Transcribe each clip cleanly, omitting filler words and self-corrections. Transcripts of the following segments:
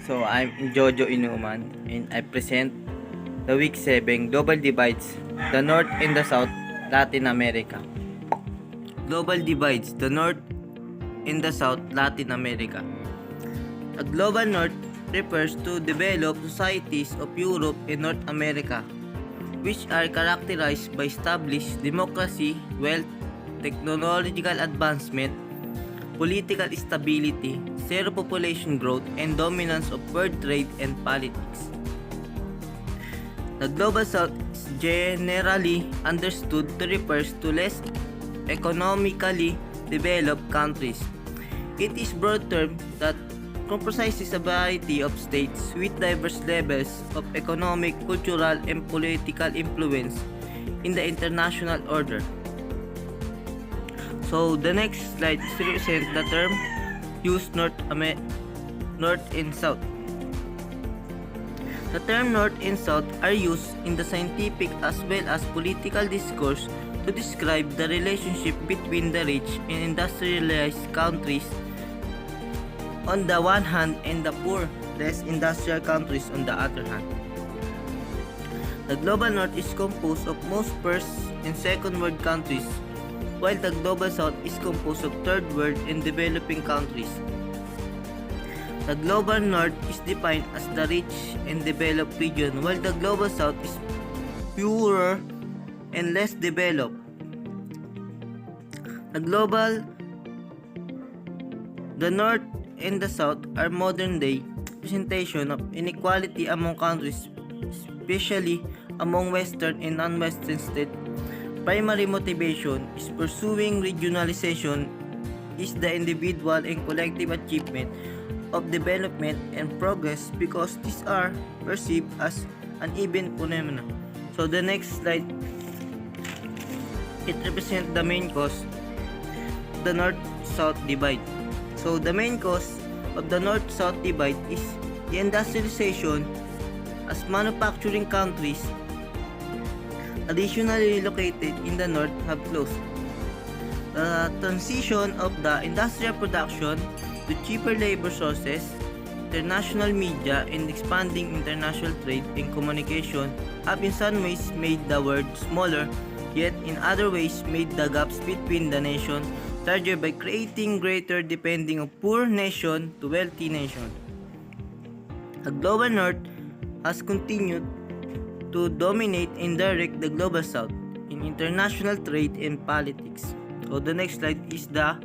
So I'm Jojo Inuman and I present the Week 7 Global Divides, the North and the South, Latin America. Global Divides, the North and the South, Latin America. The Global North refers to developed societies of Europe and North America, which are characterized by established democracy, wealth, technological advancement, political stability, zero population growth, and dominance of world trade and politics. The Global South is generally understood to refer to less economically developed countries. It is a broad term that comprises a variety of states with diverse levels of economic, cultural, and political influence in the international order. So the next slide represents the term used North and South. The term North and South are used in the scientific as well as political discourse to describe the relationship between the rich and industrialized countries on the one hand and the poor, less industrial countries on the other hand. The Global North is composed of most first and second world countries, while the Global South is composed of third world and developing countries. The Global North is defined as the rich and developed region, while the Global South is poorer and less developed. The North and the South are modern day representation of inequality among countries, especially among Western and non-Western states. Primary motivation is pursuing regionalization is the individual and collective achievement of development and progress because these are perceived as uneven phenomena. So the next slide, it represents the main cause of the North-South divide. So the main cause of the North-South divide is the industrialization as manufacturing countries additionally located in the north have closed. The transition of the industrial production to cheaper labor sources, international media, and expanding international trade and communication have in some ways made the world smaller, yet in other ways made the gaps between the nations larger by creating greater depending of poor nation to wealthy nation. The Global North has continued to dominate and direct the Global South in international trade and politics. So the next slide is the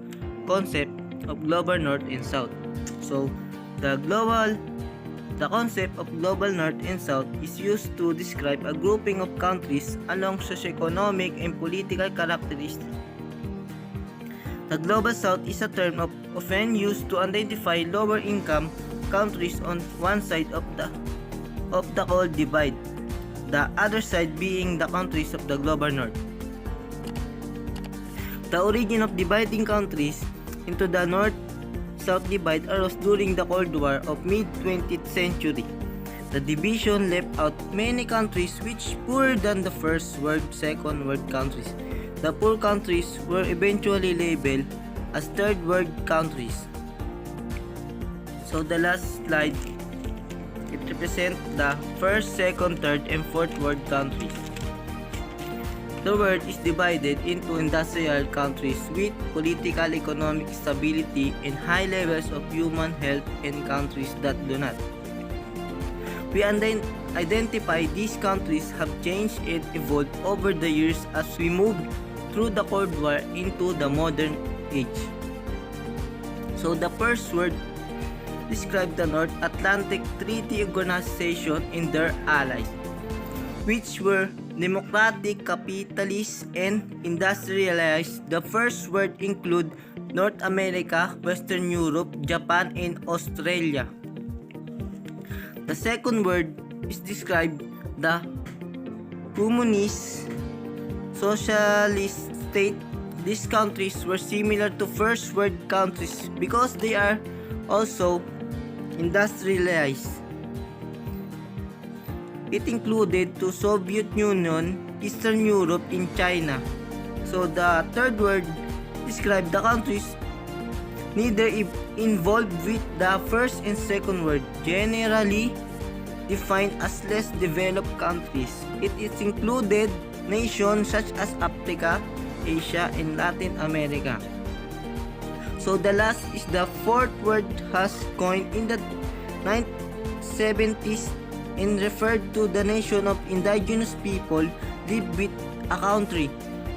concept of Global North and South. So the concept of Global North and South is used to describe a grouping of countries along socioeconomic and political characteristics. The Global South is a term often used to identify lower income countries on one side of the old divide, the other side being the countries of the Global North. The origin of dividing countries into the North-South divide arose during the Cold War of mid-20th century. The division left out many countries which poorer than the first world, second world countries. The poor countries were eventually labeled as third world countries. So the last slide, it represents the first, second, third, and fourth world countries. The world is divided into industrial countries with political economic stability and high levels of human health and countries that do not. We identify these countries have changed and evolved over the years as we move through the Cold War into the modern age. So the first word describe the North Atlantic Treaty Organization and their allies, which were democratic, capitalist, and industrialized. The first word include North America, Western Europe, Japan, and Australia. The second word is describe the communist, socialist state. These countries were similar to first world countries because they are also industrialized. It included to Soviet Union, Eastern Europe, and China. So the third word describe the countries neither involved with the first and second word, generally defined as less developed countries. It is included nations such as Africa, Asia, and Latin America. So the last is the fourth word has coined in the 1970s and referred to the nation of indigenous people live with a country.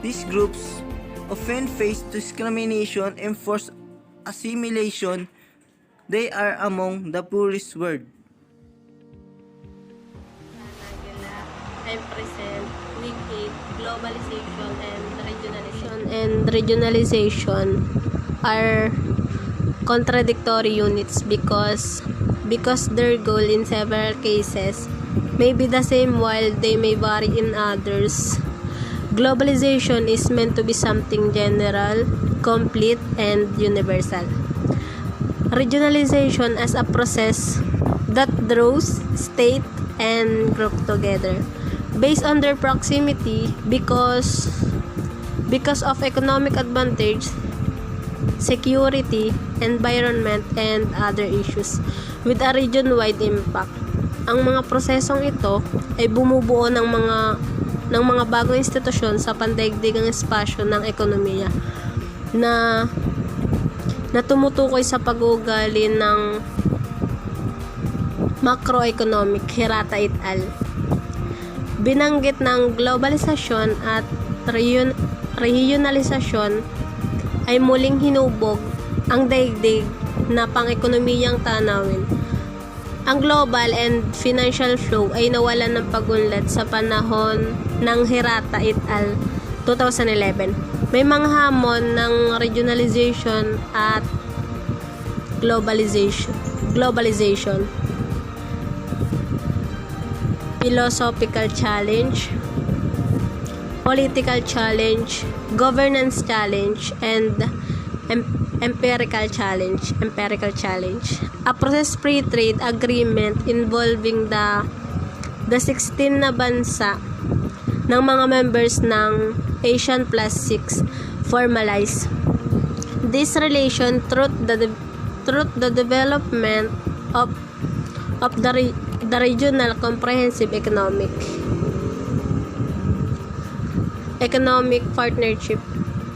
These groups often face discrimination and forced assimilation. They are among the poorest word. And present with globalization and regionalization are contradictory units because their goal in several cases may be the same while they may vary in others. Globalization is meant to be something general, complete, and universal. Regionalization as a process that draws state and group together based on their proximity because of economic advantage, security, environment, and other issues with a region-wide impact. Ang mga prosesong ito ay bumubuo ng mga bagong institusyon sa pandaigdigang espasyo ng ekonomiya na tumutukoy sa pag-uugali ng macroeconomic Hirata et al. Binanggit ng globalisasyon at regionalisasyon ay muling hinubog ang daigdig na pang-ekonomiyang tanawin. Ang global and financial flow ay nawalan ng pagunlad sa panahon ng Hirata et al. 2011. May mga hamon ng regionalization at globalization. Philosophical challenge, political challenge, governance challenge, and empirical challenge. A process free trade agreement involving the 16 na bansa ng mga members ng ASEAN Plus 6 formalize this relation through the development of the regional comprehensive economic partnership.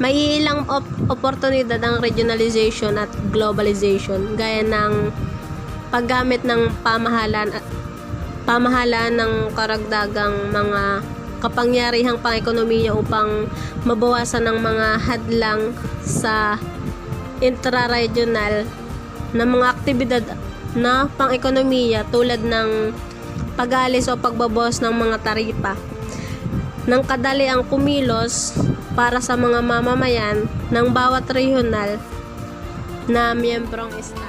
May ilang oportunidad ang regionalization at globalization gaya ng paggamit ng pamahalaan ng karagdagang mga kapangyarihang pang-ekonomiya upang mabawasan ng mga hadlang sa intra-regional na mga aktibidad na pang-ekonomiya tulad ng pag-alis o pagbabawas ng mga taripa ng kadaliang kumilos para sa mga mamamayan ng bawat regional na miyembrong estado.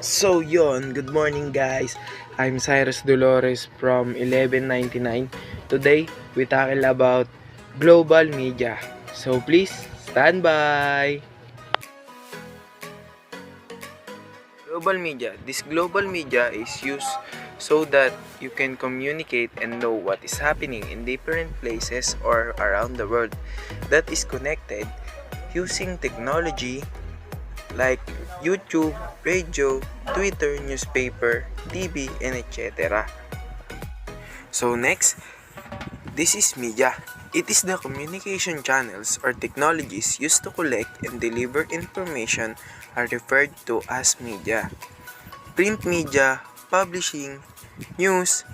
So yon, good morning guys. I'm Cyrus Dolores from 1199. Today, we tackle about global media. So please, stand by! Global media. This global media is used so that you can communicate and know what is happening in different places or around the world that is connected using technology like YouTube, radio, Twitter, newspaper, TV, and etc. So next, this is media. It is the communication channels or technologies used to collect and deliver information are referred to as media. Print media, publishing, news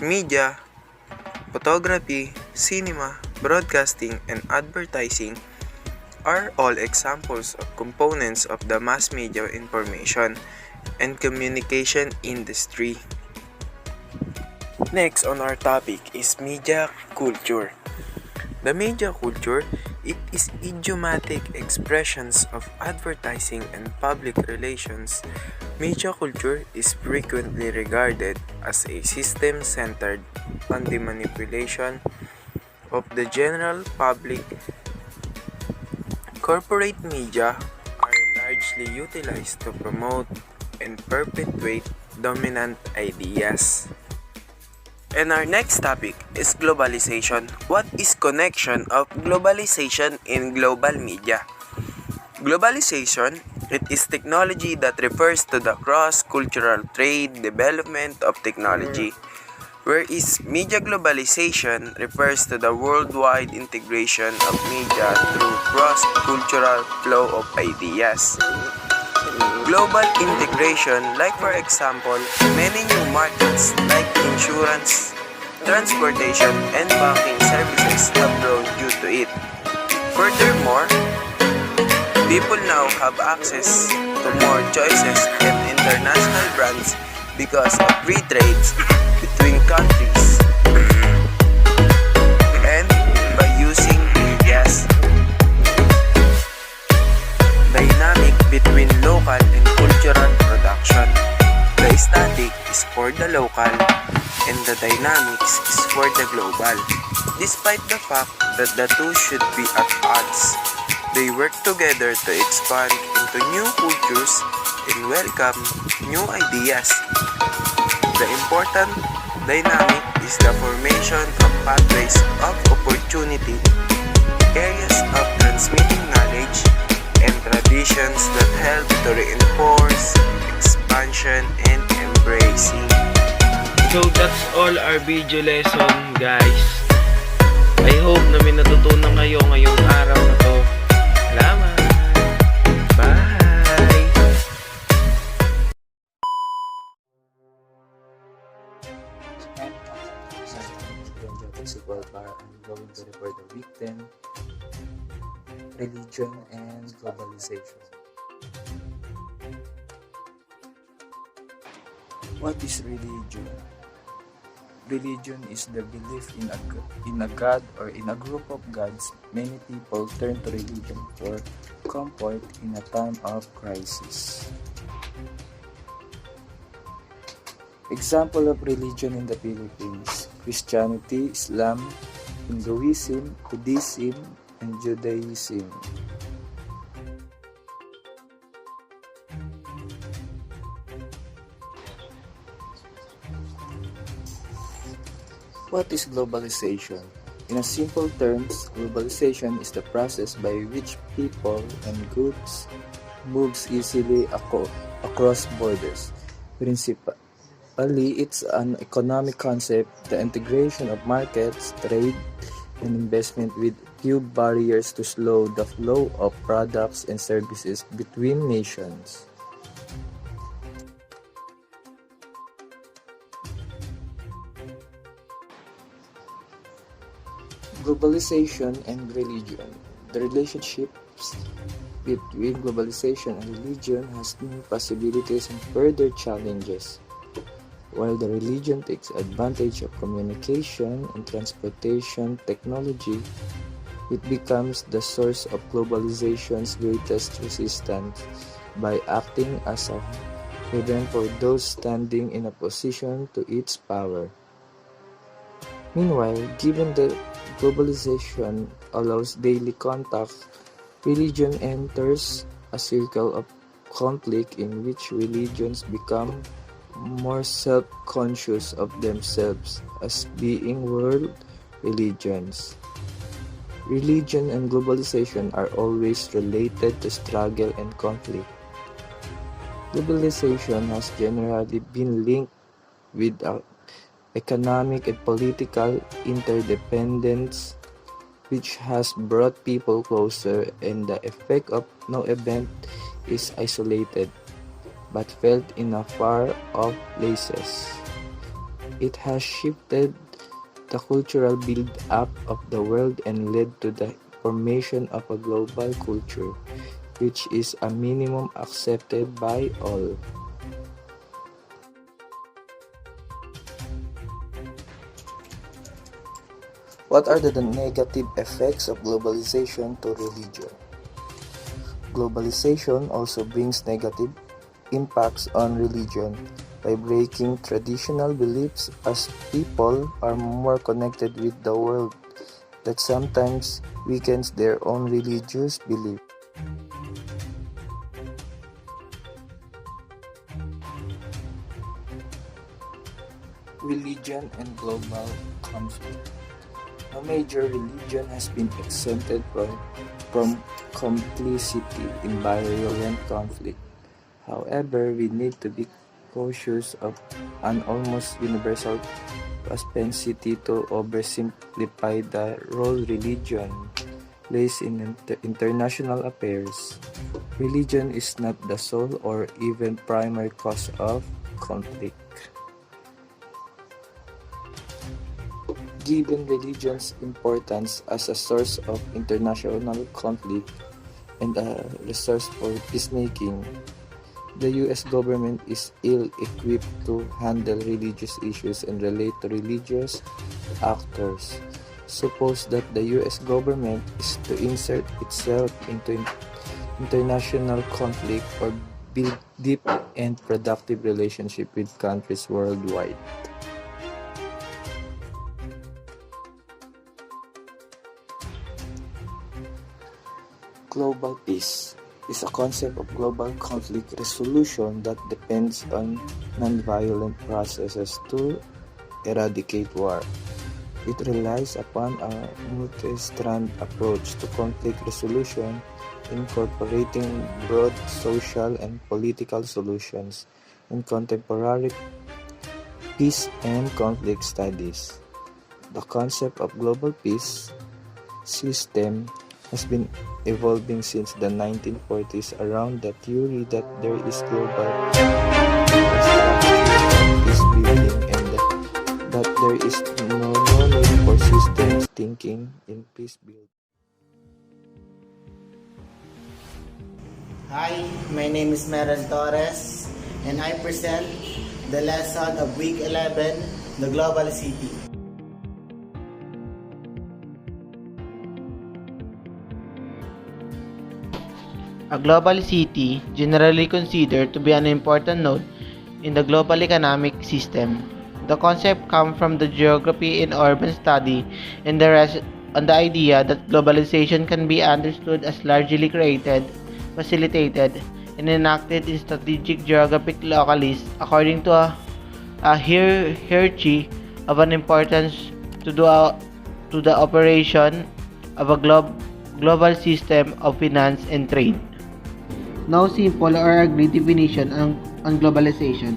media, photography, cinema, broadcasting, and advertising are all examples of components of the mass media information and communication industry. Next on our topic is media culture. The media culture, it is idiomatic expressions of advertising and public relations. Media culture is frequently regarded as a system centered on the manipulation of the general public. Corporate media are largely utilized to promote and perpetuate dominant ideas. And our next topic is globalization. What is connection of globalization in global media? Globalization, it is technology that refers to the cross-cultural trade development of technology, whereas media globalization refers to the worldwide integration of media through cross-cultural flow of ideas. Global integration, like for example, many new markets like insurance, transportation, and banking services have grown due to it. Furthermore, people now have access to more choices and international brands because of free trades between countries and by using media's dynamic between local and cultural production. The static is for the local and the dynamics is for the global. Despite the fact that the two should be at odds, they work together to expand into new cultures and welcome new ideas. The important dynamic is the formation of pathways of opportunity, areas of transmitting knowledge, and traditions that help to reinforce expansion and embracing. So that's all our video lesson, guys. I hope na may natutunan kayo ngayong araw na to. Salamat! Bye! Municipal Bar, I'm going to report the week 10, religion and globalization. What is religion? Religion is the belief in a god or in a group of gods. Many people turn to religion for comfort in a time of crisis. Example of religion in the Philippines: Christianity, Islam, Hinduism, Buddhism, and Judaism. What is globalization? In a simple terms, globalization is the process by which people and goods moves easily across borders. Principally, it's an economic concept, the integration of markets, trade, and investment with few barriers to slow the flow of products and services between nations. Globalization and religion. The relationships between globalization and religion has new possibilities and further challenges. While the religion takes advantage of communication and transportation technology, it becomes the source of globalization's greatest resistance by acting as a haven for those standing in opposition to its power. Meanwhile, given that globalization allows daily contact, religion enters a circle of conflict in which religions become more self-conscious of themselves as being world religions. Religion and globalization are always related to struggle and conflict. Globalization has generally been linked with economic and political interdependence, which has brought people closer, and the effect of no event is isolated, but felt in a far-off places. It has shifted the cultural build-up of the world and led to the formation of a global culture, which is a minimum accepted by all. What are the negative effects of globalization to religion? Globalization also brings negative impacts on religion by breaking traditional beliefs as people are more connected with the world that sometimes weakens their own religious belief. Religion and global conflict. No major religion has been exempted from complicity in violent conflict. However, we need to be cautious of an almost universal propensity to oversimplify the role religion plays in international affairs. Religion is not the sole or even primary cause of conflict. Given religion's importance as a source of international conflict and a resource for peacemaking, the U.S. government is ill-equipped to handle religious issues and relate to religious actors. Suppose that the U.S. government is to insert itself into international conflict or build deep and productive relationship with countries worldwide. Global peace is a concept of global conflict resolution that depends on nonviolent processes to eradicate war. It relies upon a multi-strand approach to conflict resolution, incorporating broad social and political solutions in contemporary peace and conflict studies. The concept of global peace system has been evolving since the 1940s around the theory that there is global peace building and that there is no need for systems thinking in peace building. Hi, my name is Meron Torres and I present the lesson of week 11, the Global City. A global city, generally considered to be an important node in the global economic system. The concept comes from the geography in urban study and on the idea that globalization can be understood as largely created, facilitated, and enacted in strategic geographic locales according to a hierarchy of an importance to the operation of a global system of finance and trade. No simple or agreed definition on globalization.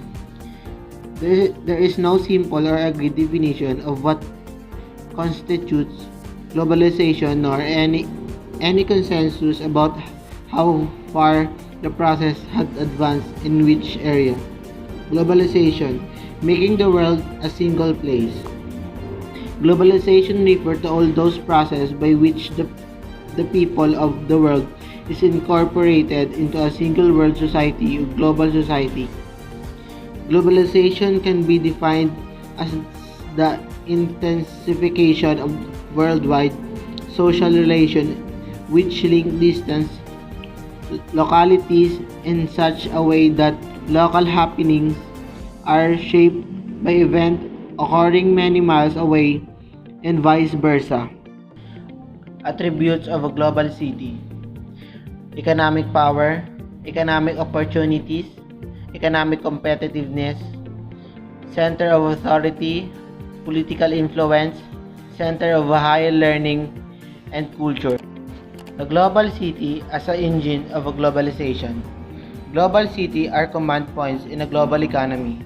There is no simple or agreed definition of what constitutes globalization nor any consensus about how far the process had advanced in which area. Globalization, making the world a single place. Globalization refers to all those processes by which the people of the world is incorporated into a single world society or global society. Globalization can be defined as the intensification of worldwide social relations which link distant localities in such a way that local happenings are shaped by events occurring many miles away and vice versa. Attributes of a global city: economic power, economic opportunities, economic competitiveness, center of authority, political influence, center of higher learning and culture. The global city as an engine of a globalization. Global city are command points in a global economy.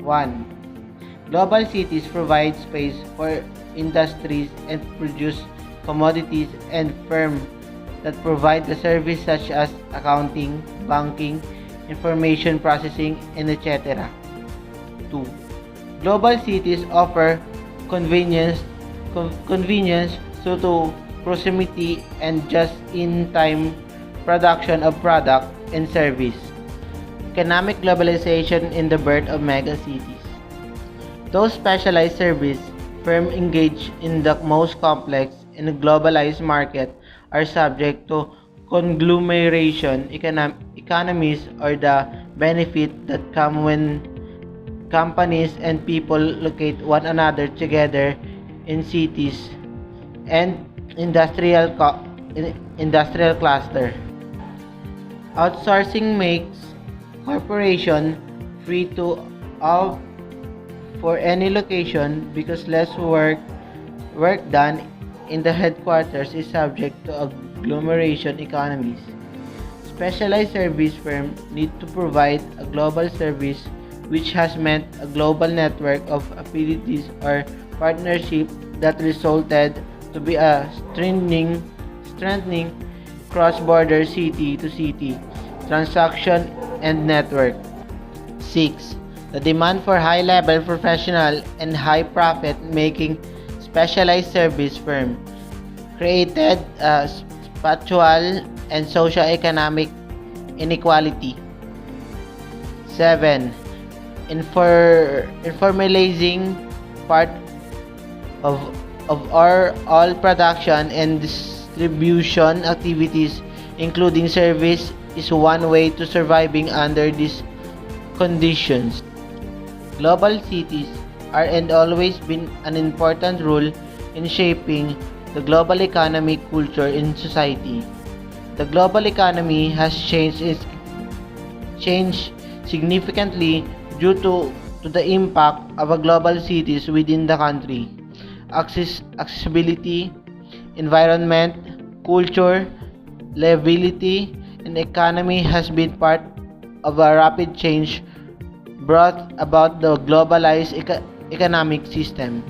1. Global cities provide space for industries and produce commodities and firms that provide the service such as accounting, banking, information processing, and etc. 2. Global cities offer convenience to proximity and just-in-time production of product and service. Economic globalization in the birth of megacities. Those specialized service firms engaged in the most complex and globalized market are subject to conglomeration economies or the benefit that come when companies and people locate one another together in cities and industrial cluster. Outsourcing makes corporations free to for any location because less work done in the headquarters is subject to agglomeration economies. Specialized service firms need to provide a global service which has meant a global network of affiliates or partnership that resulted to be a strengthening cross-border city-to-city transaction and network. 6. The demand for high-level professional and high-profit-making specialized service firm created a spatial and socio-economic inequality. 7. Informalizing part of all production and distribution activities, including service, is one way to surviving under these conditions. Global cities are and always been an important role in shaping the global economic culture in society. The global economy has changed significantly due to the impact of a global cities within the country. Accessibility, environment, culture, livability, and economy has been part of a rapid change brought about the globalized economic system.